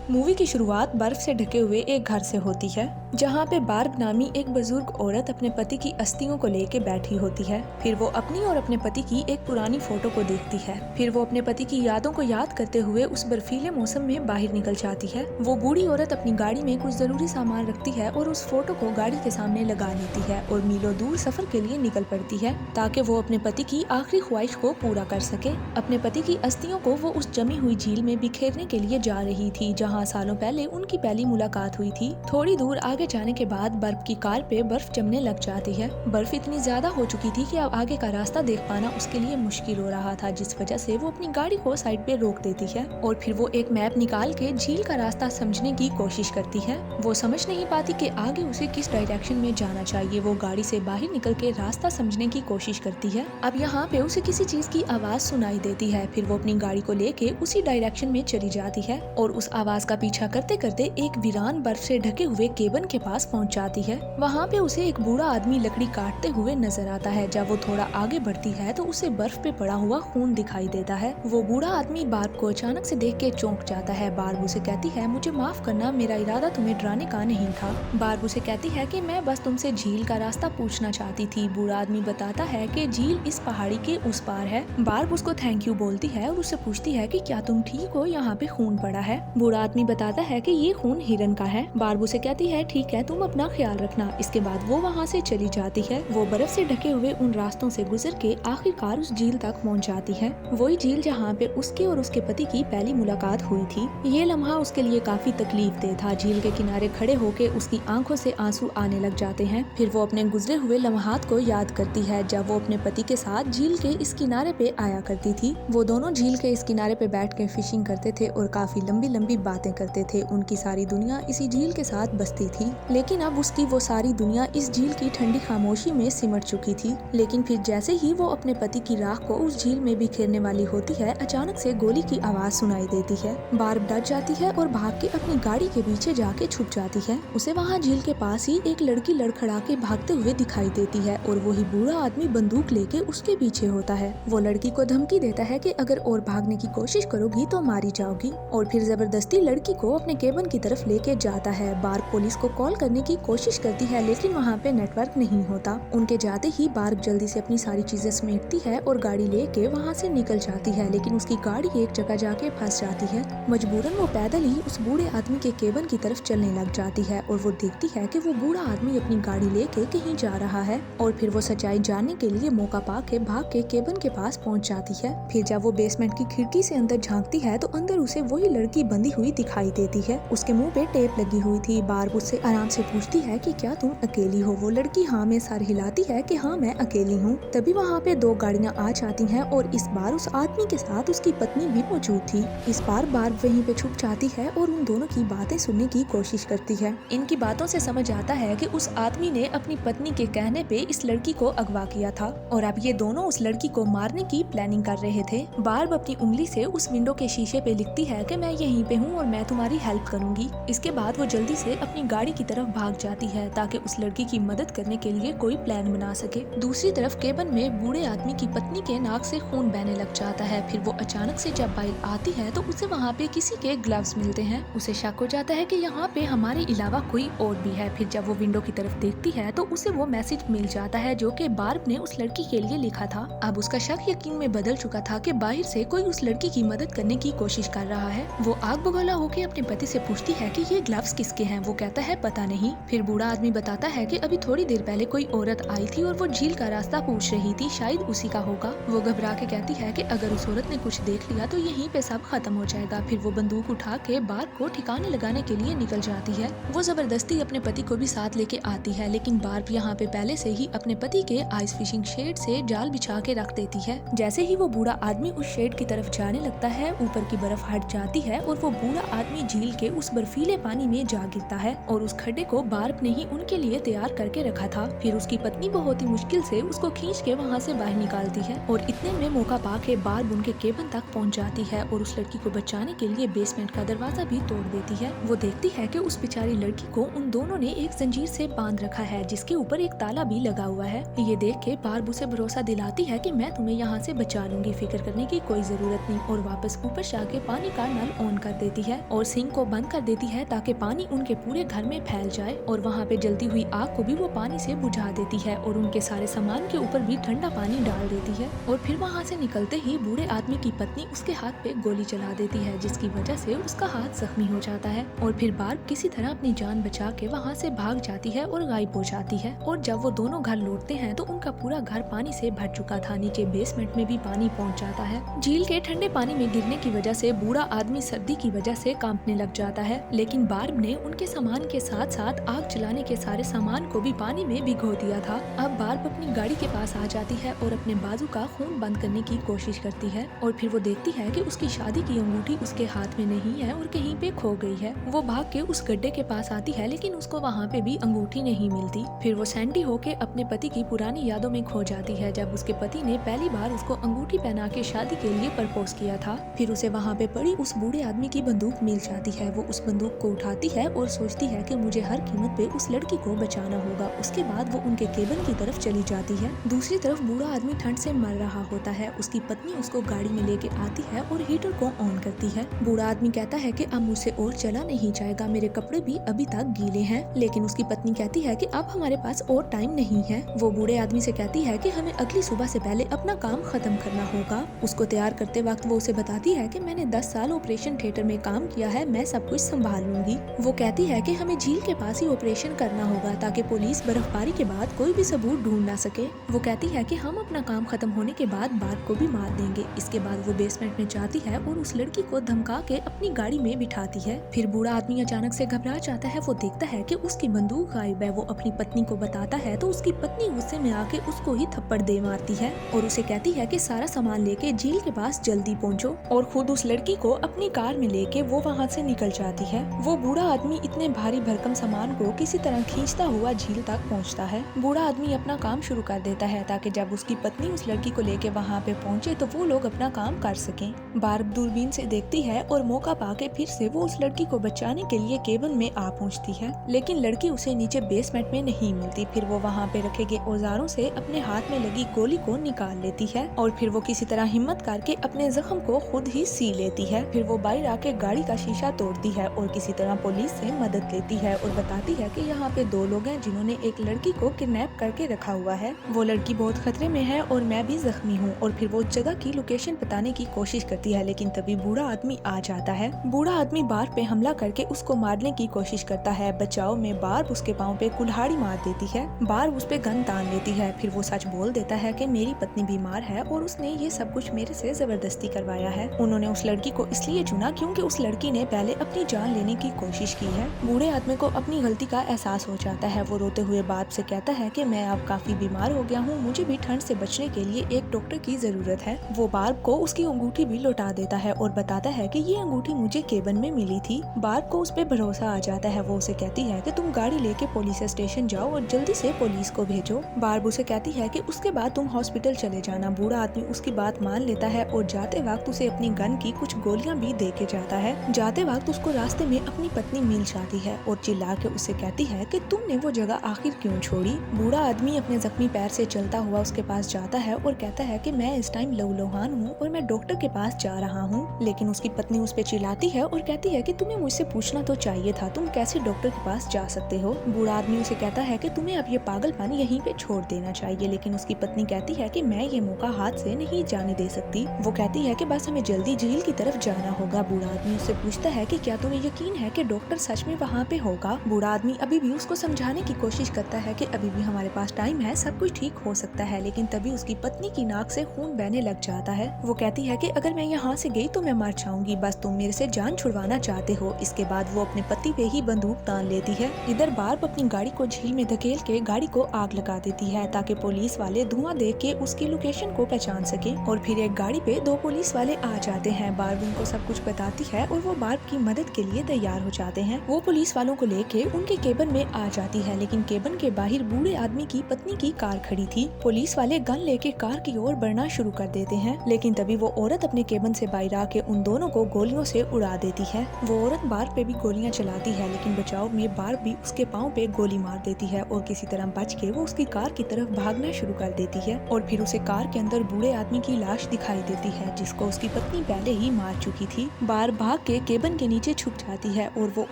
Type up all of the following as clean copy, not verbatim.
Movie की शुरुआत बर्फ से ढके हुए एक घर से होती है, जहाँ पे बार्ब नामी एक बुजुर्ग औरत अपने पति की अस्थियों को लेके बैठी होती है। फिर वो अपनी और अपने पति की एक पुरानी फोटो को देखती है। फिर वो अपने पति की यादों को याद करते हुए उस बर्फीले मौसम में बाहर निकल जाती है। वो बूढ़ी औरत अपनी गाड़ी में कुछ जरूरी सामान रखती है और उस फोटो को गाड़ी के सामने लगा लेती है और मीलों दूर सफर के लिए निकल पड़ती है, ताकि वो अपने पति की आखिरी ख्वाहिश को पूरा कर सके। अपने पति की अस्थियों को वो उस जमी हुई झील में बिखेरने के लिए जा रही थी, जहाँ सालों पहले उनकी पहली मुलाकात हुई थी। थोड़ी दूर आगे जाने के बाद बर्फ की कार पे बर्फ जमने लग जाती है। बर्फ इतनी ज्यादा हो चुकी थी कि अब आगे का रास्ता देख पाना उसके लिए मुश्किल हो रहा था, जिस वजह से वो अपनी गाड़ी को साइड पे रोक देती है और फिर वो एक मैप निकाल के झील का रास्ता समझने की कोशिश करती है। वो समझ नहीं पाती कि आगे उसे किस डायरेक्शन में जाना चाहिए। वो गाड़ी से बाहर निकल के रास्ता समझने की कोशिश करती है। अब यहाँ पे उसे किसी चीज की आवाज सुनाई देती है। फिर वो अपनी गाड़ी को लेके उसी डायरेक्शन में चली जाती है और उस आवाज का पीछा करते करते एक वीरान बर्फ से ढके हुए केबन के पास पहुंच जाती है। वहाँ पे उसे एक बूढ़ा आदमी लकड़ी काटते हुए नजर आता है। जब वो थोड़ा आगे बढ़ती है तो उसे बर्फ पे पड़ा हुआ खून दिखाई देता है। वो बूढ़ा आदमी बार्ब को अचानक से देख के चौंक जाता है। बार्ब उसे कहती है, मुझे माफ करना, मेरा इरादा तुम्हें डराने का नहीं था। बार्ब उसे कहती है कि मैं बस तुमसे झील का रास्ता पूछना चाहती थी। बूढ़ा आदमी बताता है कि झील इस पहाड़ी के उस पार है। बार्ब उसको थैंक यू बोलती है और उससे पूछती है कि क्या तुम ठीक हो, यहाँ पे खून पड़ा है। बूढ़ा आदमी बताता है कि ये खून हिरन का है। बार्ब उसे कहती है, ठीक है, तुम अपना ख्याल रखना। इसके बाद वो वहाँ से चली जाती है। वो बर्फ से ढके हुए उन रास्तों से गुजर के आखिरकार उस झील तक पहुँच जाती है। वही झील जहाँ पे उसके और उसके पति की पहली मुलाकात हुई थी। ये लम्हा उसके लिए काफी तकलीफ दे था। झील के किनारे खड़े होके उसकी आंखों से आंसू आने लग जाते हैं। फिर वो अपने गुजरे हुए लम्हात को याद करती है, जब वो अपने पति के साथ झील के इस किनारे पे आया करती थी। वो दोनों झील के इस किनारे पे बैठ के फिशिंग करते थे और काफी लंबी लंबी बातें करते थे। उनकी सारी दुनिया इसी झील के साथ बसती थी, लेकिन अब उसकी वो सारी दुनिया इस झील की ठंडी खामोशी में सिमट चुकी थी। लेकिन फिर जैसे ही वो अपने पति की राख को उस झील में बिखेरने वाली होती है, अचानक से गोली की आवाज सुनाई देती है। बार्ब डर जाती है और भाग के अपनी गाड़ी के पीछे जाके छुप जाती है। उसे वहाँ झील के पास ही एक लड़की लड़खड़ा के भागते हुए दिखाई देती है और वही बूढ़ा आदमी बंदूक लेके उसके पीछे होता है। वो लड़की को धमकी देता है कि अगर और भागने की कोशिश करोगी तो मारी जाओगी, और फिर जबरदस्ती लड़की को अपने केबिन की तरफ लेके जाता है। बार्ब पुलिस को कॉल करने की कोशिश करती है, लेकिन वहाँ पे नेटवर्क नहीं होता। उनके जाते ही बार्ब जल्दी से अपनी सारी चीजें समेटती है और गाड़ी लेके वहाँ से निकल जाती है, लेकिन उसकी गाड़ी एक जगह जाके फंस जाती है। मजबूरन वो पैदल ही उस बूढ़े आदमी के केबिन की तरफ चलने लग जाती है और वो देखती है कि वो बूढ़ा आदमी अपनी गाड़ी लेके कहीं जा रहा है। और फिर वो सच्चाई जानने के लिए मौका पाके भाग के केबिन के पास पहुँच जाती है। फिर जब वो बेसमेंट की खिड़की से अंदर झांकती है तो अंदर उसे वही लड़की बंधी हुई दिखाई देती है। उसके मुंह पे टेप लगी हुई थी। बार्ब उससे आराम से पूछती है कि क्या तुम अकेली हो। वो लड़की हाँ में सर हिलाती है कि हाँ मैं अकेली हूँ। तभी वहाँ पे दो गाड़ियाँ आ जाती हैं और इस बार उस आदमी के साथ उसकी पत्नी भी मौजूद थी। इस बार बार्ब वहीं पे छुप जाती है और उन दोनों की बातें सुनने की कोशिश करती है। इनकी बातों से समझ आता है कि उस आदमी ने अपनी पत्नी के कहने पे इस लड़की को अगवा किया था और अब ये दोनों उस लड़की को मारने की प्लानिंग कर रहे थे। बार्ब अपनी उंगली से उस विंडो के शीशे पे लिखती है कि मैं यहीं पे हूँ और मैं तुम्हारी हेल्प करूंगी। इसके बाद वो जल्दी से अपनी गाड़ी की तरफ भाग जाती है ताकि उस लड़की की मदद करने के लिए कोई प्लान बना सके। दूसरी तरफ केबिन में बूढ़े आदमी की पत्नी के नाक से खून बहने लग जाता है। फिर वो अचानक से जब बाहर आती है तो उसे वहाँ पे किसी के ग्लव्स मिलते हैं। उसे शक हो जाता है कि यहाँ पे हमारे अलावा कोई और भी है। फिर जब वो विंडो की तरफ देखती है तो उसे वो मैसेज मिल जाता है जो कि बार्ब ने उस लड़की के लिए लिखा था। अब उसका शक यकीन में बदल चुका था कि बाहर से कोई उस लड़की की मदद करने की कोशिश कर रहा है। वो आग बगोला होकर अपने पति से पूछती है कि ये ग्लव्स किसके हैं। वो कहता है पता नहीं। फिर बूढ़ा आदमी बताता है कि अभी थोड़ी देर पहले कोई औरत आई थी और वो झील का रास्ता पूछ रही थी, शायद उसी का होगा। वो घबरा के कहती है कि अगर उस औरत ने कुछ देख लिया तो यहीं पे सब खत्म हो जाएगा। फिर वो बंदूक उठा के बार्ब को ठिकाने लगाने के लिए निकल जाती है। वो जबरदस्ती अपने पति को भी साथ लेके आती है, लेकिन बार्ब यहाँ पे पहले से ही अपने पति के आइस फिशिंग शेड से जाल बिछा के रख देती है। जैसे ही वो बूढ़ा आदमी उस शेड की तरफ जाने लगता है, ऊपर की बर्फ हट जाती है और वो बूढ़ा आदमी झील के उस बर्फीले पानी में जा गिरता है और उस खड्डे को बार्ब ने ही उनके लिए तैयार करके रखा था। फिर उसकी पत्नी बहुत ही मुश्किल से उसको खींच के वहाँ से बाहर निकालती है और इतने में मौका पाके बार्ब उनके केबिन तक पहुँच जाती है और उस लड़की को बचाने के लिए बेसमेंट का दरवाजा भी तोड़ देती है। वो देखती है कि उस बेचारी लड़की को उन दोनों ने एक जंजीर से बांध रखा है, जिसके ऊपर एक ताला भी लगा हुआ है। ये देख के बार्ब उसे भरोसा दिलाती है कि मैं तुम्हें यहाँ से बचा लूंगी, फिक्र करने की कोई जरूरत नहीं, और वापस ऊपर जाके पानी का नल ऑन कर देती है। है और सिंक को बंद कर देती है ताकि पानी उनके पूरे घर में फैल जाए और वहाँ पे जलती हुई आग को भी वो पानी से बुझा देती है और उनके सारे सामान के ऊपर भी ठंडा पानी डाल देती है। और फिर वहाँ से निकलते ही बूढ़े आदमी की पत्नी उसके हाथ पे गोली चला देती है, जिसकी वजह से उसका हाथ जख्मी हो जाता है। और फिर बार्ब किसी तरह अपनी जान बचा के वहाँ से भाग जाती है और गायब हो जाती है। और जब वो दोनों घर लौटते हैं तो उनका पूरा घर पानी से भर चुका था, नीचे बेसमेंट में भी पानी पहुँच जाता है। झील के ठंडे पानी में गिरने की वजह से बूढ़ा आदमी सर्दी की वजह से कांपने लग जाता है, लेकिन बार्ब ने उनके सामान के साथ साथ आग जलाने के सारे सामान को भी पानी में भिगो दिया था। अब बार्ब अपनी गाड़ी के पास आ जाती है और अपने बाजू का खून बंद करने की कोशिश करती है और फिर वो देखती है कि उसकी शादी की अंगूठी उसके हाथ में नहीं है और कहीं पे खो गई है। वो भाग के उस गड्ढे के पास आती है, लेकिन उसको वहाँ पे भी अंगूठी नहीं मिलती। फिर वो सैंडी होके अपने पति की पुरानी यादों में खो जाती है, जब उसके पति ने पहली बार उसको अंगूठी पहना के शादी के लिए प्रपोज किया था। फिर उसे वहाँ पे पड़ी उस बूढ़े आदमी की बंदूक मिल जाती है। वो उस बंदूक को उठाती है और सोचती है कि मुझे हर कीमत पे उस लड़की को बचाना होगा। उसके बाद वो उनके केबिन की तरफ चली जाती है। दूसरी तरफ बूढ़ा आदमी ठंड से मर रहा होता है। उसकी पत्नी उसको गाड़ी में लेके आती है और हीटर को ऑन करती है। बूढ़ा आदमी कहता है कि अब मुझसे और चला नहीं जाएगा, मेरे कपड़े भी अभी तक गीले हैं। लेकिन उसकी पत्नी कहती है कि अब हमारे पास और टाइम नहीं है। वो बूढ़े आदमी से कहती है कि हमें अगली सुबह से पहले अपना काम खत्म करना होगा। उसको तैयार करते वक्त वो उसे बताती है कि मैंने 10 साल ऑपरेशन थिएटर में काम किया है, मैं सब कुछ संभाल लूंगी। वो कहती है कि हमें झील के पास ही ऑपरेशन करना होगा ताकि पुलिस बर्फबारी के बाद कोई भी सबूत ढूंढ ना सके। वो कहती है कि हम अपना काम खत्म होने के बाद बार्ब को भी मार देंगे। इसके बाद वो बेसमेंट में जाती है और उस लड़की को धमका के अपनी गाड़ी में बिठाती है। फिर बूढ़ा आदमी अचानक से घबरा जाता है। वो देखता है कि उसकी बंदूक गायब है। वो अपनी पत्नी को बताता है तो उसकी पत्नी गुस्से में आके उसको ही थप्पड़ दे मारती है और उसे कहती है कि सारा सामान लेके झील के पास जल्दी पहुंचो, और खुद उस लड़की को अपनी कार में लेके वो वहाँ से निकल जाती है। वो बूढ़ा आदमी इतने भारी भरकम सामान को किसी तरह खींचता हुआ झील तक पहुँचता है। बूढ़ा आदमी अपना काम शुरू कर देता है ताकि जब उसकी पत्नी उस लड़की को लेके वहाँ पे पहुँचे तो वो लोग अपना काम कर सकें। बार्ब दूरबीन से देखती है और मौका पाके फिर से वो उस लड़की को बचाने के लिए केबिन में आ पहुँचती है, लेकिन लड़की उसे नीचे बेसमेंट में नहीं मिलती। फिर वो वहाँ पे रखे गए औजारों से अपने हाथ में लगी गोली को निकाल लेती है और फिर वो किसी तरह हिम्मत करके अपने जख्म को खुद ही सी लेती है। फिर वो बाहर आके गाड़ी का शीशा तोड़ती है और किसी तरह पुलिस से मदद लेती है और बताती है कि यहाँ पे 2 लोग हैं जिन्होंने एक लड़की को किडनैप करके रखा हुआ है। वो लड़की बहुत खतरे में है और मैं भी जख्मी हूँ। और फिर वो जगह की लोकेशन बताने की कोशिश करती है, लेकिन तभी बूढ़ा आदमी आ जाता है। बूढ़ा आदमी बार्ब पे हमला करके उसको मारने की कोशिश करता है। बचाव में बार्ब उसके पाँव पे कुल्हाड़ी मार देती है। बार्ब उस पे गन तान लेती है। फिर वो सच बोल देता है कि मेरी पत्नी बीमार है और उसने ये सब कुछ मेरे से जबरदस्ती करवाया है। उन्होंने उस लड़की को इसलिए चुना क्योंकि उस लड़की ने पहले अपनी जान लेने की कोशिश की है। बूढ़े आदमी को अपनी गलती का एहसास हो जाता है। वो रोते हुए बार्ब से कहता है कि मैं अब काफी बीमार हो गया हूँ, मुझे भी ठंड से बचने के लिए एक डॉक्टर की जरूरत है। वो बार्ब को उसकी अंगूठी भी लौटा देता है और बताता है कि ये अंगूठी मुझे केबिन में मिली थी। बार्ब को उस पे भरोसा आ जाता है। वो उसे कहती है कि तुम गाड़ी लेके पुलिस स्टेशन जाओ और जल्दी से पुलिस को भेजो। बार्ब उसे कहती है कि उसके बाद तुम हॉस्पिटल चले जाना। बूढ़ा आदमी उसकी बात मान लेता है और जाते वक्त उसे अपनी गन की कुछ गोलियां भी दे के जाता है। जाते वक्त उसको रास्ते में अपनी पत्नी मिल जाती है और चिल्ला के उससे कहती है कि तुमने वो जगह आखिर क्यों छोड़ी। बूढ़ा आदमी अपने जख्मी पैर से चलता हुआ उसके पास जाता है और कहता है कि मैं इस टाइम लहूलुहान हूँ और मैं डॉक्टर के पास जा रहा हूँ। लेकिन उसकी पत्नी उस पे चिल्लाती है और कहती है कि तुम्हें मुझसे पूछना तो चाहिए था, तुम कैसे डॉक्टर के पास जा सकते हो। बूढ़ा आदमी उसे कहता है कि तुम्हें अब ये पागलपन यहीं पे छोड़ देना चाहिए। लेकिन उसकी पत्नी कहती है कि मैं ये मौका हाथ से नहीं जाने दे सकती। वो कहती है कि बस हमें जल्दी झील की तरफ जाना होगा। बूढ़ा आदमी उससे पूछता है कि क्या तुम्हें यकीन है कि डॉक्टर सच में वहाँ पे होगा। बूढ़ा आदमी अभी भी उसको समझाने की कोशिश करता है कि अभी भी हमारे पास टाइम है, सब कुछ ठीक हो सकता है। लेकिन तभी उसकी पत्नी की नाक से खून बहने लग जाता है। वो कहती है कि अगर मैं यहाँ से गई तो मैं मर जाऊंगी, बस तुम मेरे से जान छुड़वाना चाहते हो। इसके बाद वो अपने पति पे ही बंदूक तान लेती है। इधर बार्ब अपनी गाड़ी को झील में धकेल के गाड़ी को आग लगा देती है ताकि पुलिस वाले धुआं देख के उसकी लोकेशन को पहचान सके। और फिर एक गाड़ी पे 2 पुलिस वाले आ जाते हैं। बार्ब उनको सब कुछ बताती है और वो बार्ब की मदद के लिए तैयार हो जाते हैं। वो पुलिस वालों को लेके उनके केबिन में आ जाती है, लेकिन केबिन के बाहर बूढ़े आदमी की पत्नी की कार खड़ी थी। पुलिस वाले गन लेके कार की ओर बढ़ना शुरू कर देते हैं, लेकिन तभी वो औरत अपने केबिन से बाहर आके उन दोनों को गोलियों से उड़ा देती है। वो औरत बार्ब पे भी गोलियां चलाती है, लेकिन बचाव में बार्ब भी उसके पाँव पे गोली मार देती है और किसी तरह बच के वो उसकी कार की तरफ भागना शुरू कर देती है। और फिर उसे कार के अंदर बूढ़े आदमी की लाश दिखाई देती है जिसको उसकी पत्नी पहले ही मार चुकी थी। बार्ब भाग के केबिन के नीचे छुप जाती है और वो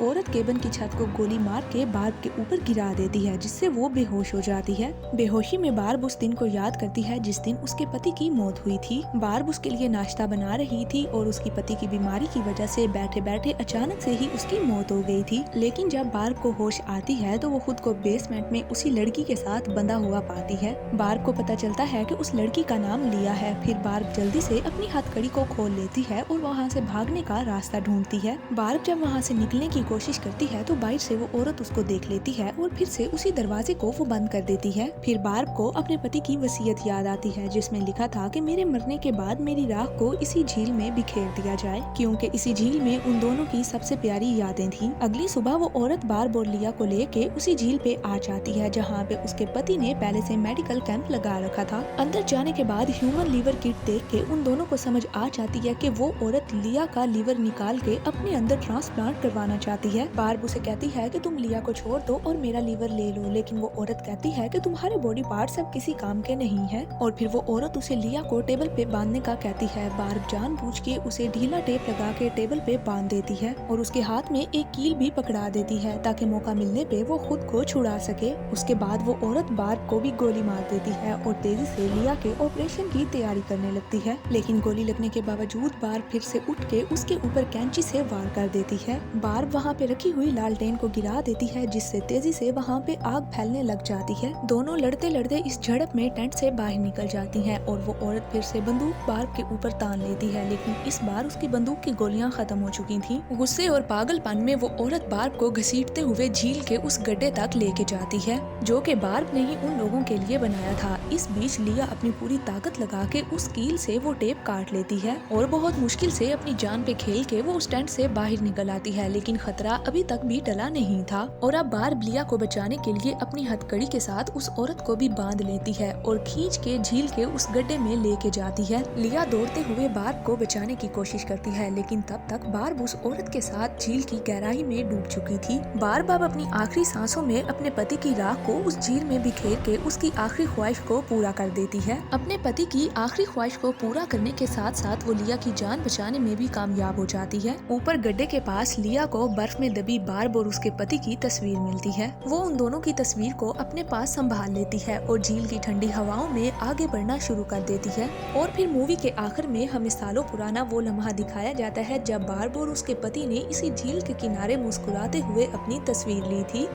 औरत केबिन की छत को गोली मार के बार्ब के ऊपर गिरा देती है, जिससे वो बेहोश हो जाती है। बेहोशी में बार्ब उस दिन को याद करती है जिस दिन उसके पति की मौत हुई थी। बार्ब उसके लिए नाश्ता बना रही थी और उसकी पति की बीमारी की वजह से बैठे बैठे अचानक से ही उसकी मौत हो गई थी। लेकिन जब बार्ब को होश आती है तो वो खुद को बेसमेंट में उसी लड़की के साथ बंधा हुआ पाती है। बार्ब को पता चलता है कि उस लड़की का नाम लिया है। फिर बार्ब जल्दी से अपनी हथकड़ी को खोल लेती है और वहाँ से भागने का रास्ता ढूंढती है। बार्ब जब वहाँ से निकलने की कोशिश करती है तो बाहर से वो औरत उसको देख लेती है और फिर से उसी दरवाजे को वो बंद कर देती है। फिर बार्ब को अपने पति की वसीयत याद आती है जिसमें लिखा था कि मेरे मरने के बाद मेरी राख को इसी झील में बिखेर दिया जाए, क्योंकि इसी झील में उन दोनों की सबसे प्यारी यादें थीं। अगली सुबह वो औरत बार्ब और लिया को लेके उसी झील पे आ जाती है जहाँ पे उसके पति ने पहले से मेडिकल कैंप लगा रखा था। अंदर जाने के बाद ह्यूमन लीवर किट देख के उन दोनों को समझ आ जाती है कि वो औरत लिया का लीवर निकाल के अपने अंदर ट्रांसप्लांट करवाना चाहती है। बार्ब उसे कहती है कि तुम लिया को छोड़ दो और मेरा लीवर ले लो, लेकिन वो औरत कहती है कि तुम्हारे बॉडी पार्ट्स अब किसी काम के नहीं है। और फिर वो औरत उसे लिया को टेबल पे बांधने का कहती है। बार्ब जानबूझ के उसे ढीला टेप लगा के टेबल पे बांध देती है और उसके हाथ में एक कील भी पकड़ा देती है ताकि मौका मिलने पे वो खुद को छुड़ा सके। उसके बाद वो औरत बार्ब को भी गोली मार देती है और तेजी से लिया के ऑपरेशन की तैयारी करने लगती है। लेकिन गोली लगने के बावजूद बार्ब फिर से उठ के उसके ऊपर कैंची से वार कर देती है। बार्ब वहाँ पे रखी हुई लालटेन को गिरा देती है जिससे तेजी से वहाँ पे आग फैलने लग जाती है। दोनों लड़ते लड़ते इस झड़प में टेंट से बाहर निकल जाती हैं और वो औरत फिर से बंदूक बार्ब के ऊपर तान लेती है, लेकिन इस बार उसकी बंदूक की गोलियां खत्म हो चुकी थीं। गुस्से और पागलपन में वो औरत बार्ब को घसीटते हुए झील के उस गड्ढे तक लेके जाती है जो कि बार्ब ने ही उन लोगों के लिए बनाया था। इस बीच लिया अपनी पूरी ताकत लगा के उस कील से वो टेप काट लेती है और बहुत मुश्किल से अपनी जान पे खेल के वो उस टेंट से बाहर निकल आती है, लेकिन खतरा अभी तक भी टला नहीं था और अब बार्ब लिया को बचाने के लिए अपनी हथकड़ी के साथ उस औरत को भी बांध लेती है और खींच के झील के उस गड्ढे में लेके जाती है। लिया दौड़ते हुए बार्ब को बचाने की कोशिश करती है, लेकिन तब तक बार्ब उस औरत के साथ झील की गहराई में डूब चुकी थी। बार्ब अब अपनी आखिरी सांसों में अपने पति की राख को उस झील में बिखेर के उसकी आखिरी ख्वाहिश को पूरा कर देती है। अपने पति की आखिरी ख्वाहिश को पूरा करने के साथ साथ वो लिया की जान बचाने में भी कामयाब हो जाती है। ऊपर गड्ढे के पास लिया को बर्फ में दबी बार्ब और उसके पति की तस्वीर मिलती है। वो उन दोनों की तस्वीर को अपने पास संभाल लेती है और झील की ठंडी हवाओं में आगे बढ़ना शुरू कर देती है। और फिर मूवी के आखिर में हमें सालों पुराना वो लम्हा दिखाया जाता है जब बार्ब और उसके पति ने इसी झील के किनारे मुस्कुराते हुए अपनी तस्वीर ली थी।